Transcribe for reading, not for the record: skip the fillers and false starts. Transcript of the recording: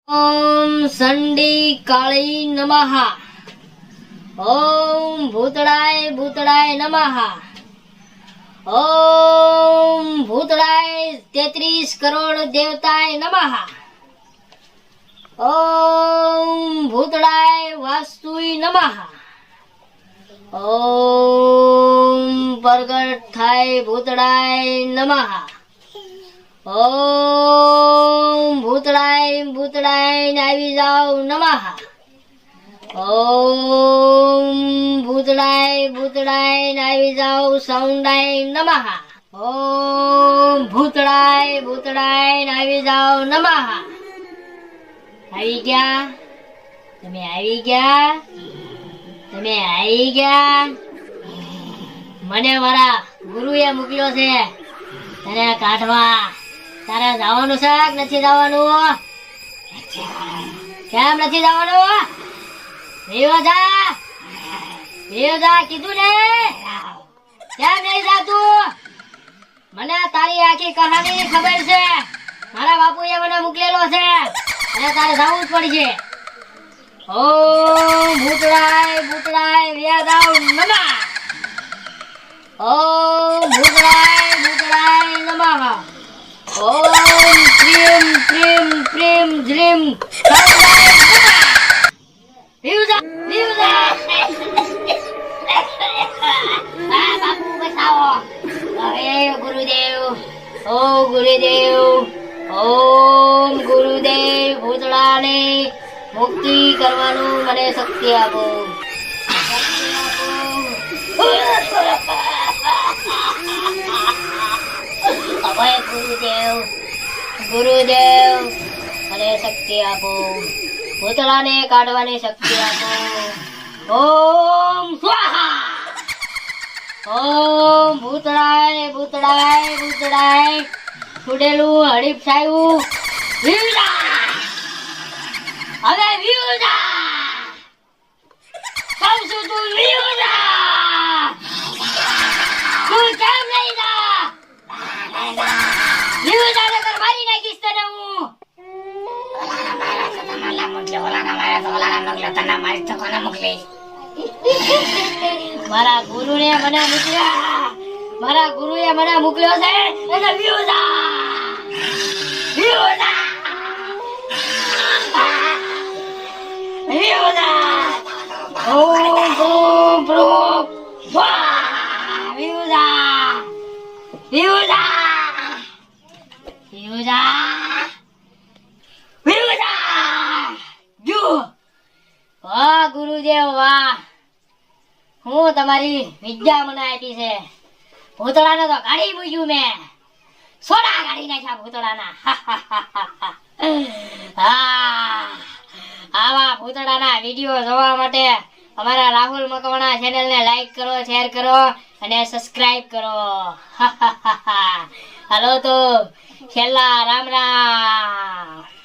ओम sundry काली नमः। ओम भूतड़ाय नमः। ओम भूतड़ाय 33 करोड़ देवताय नमः। ओम भूतड़ाय वास्तुय नमः। ओम प्रगट थाय भूतड़ाय नमः। ओम भूतड़ाय આવી જાઓ નમઃ। ओम भूतड़ाय આવી જાઓ સાઉન્ડાય નમઃ। ओम भूतड़ाय આવી જાઓ નમઃ। આવી ગયા તમે આવી ગયા મને મારા ગુરુએ મોકલ્યો છે તને કાઢવા। તારે જવાનું છે કે નથી જવાનું? કેમ નથી જવાનું? જા કીધું ને કેમ નહીં જાતું? મને તારી આખી કહાની ખબર છે। મારા બાપુએ મને મોકલેલો છે અને તારે જવું જ પડશે। ઓમ ભૂતળાય વ્યાદાવ નમઃ। ओम भूतड़ाय नमः। ओम प्रेम प्रेम प्रेम ध्रीम बापू बचाओ। अरे गुरुदेव ओम गुरुदेव भूतड़ा ने मुक्ति करवानु मने शक्ति आपो। अभय गुरुदेव મને શક્તિ આપો। ભૂતળાને કાઢવાની શક્તિ આપો। ઓમ સ્વાહા। ઓમ ભૂતળાય છોડેલું હડીપ છાયું હવે કહું છું તું તું કેમ નહીં જા? મારી નાખીશ તને હું। મારા ગુરુએ મને મોકલ્યો છે અને વાહ ગુરુદેવ વાહ, હું તમારી વિદ્યા મને આપી છે। ભૂતળાને તો કાઢી મૂક્યું મેં, સોડા કાઢી નાખ્યા ભૂતળાના। આવા ભૂતળાના વિડીયો જોવા માટે અમારા રાહુલ મકવાણા ચેનલને લાઈક કરો, શેર કરો અને સબસ્ક્રાઇબ કરો। હાલો તો છેલ્લા રામ રામ।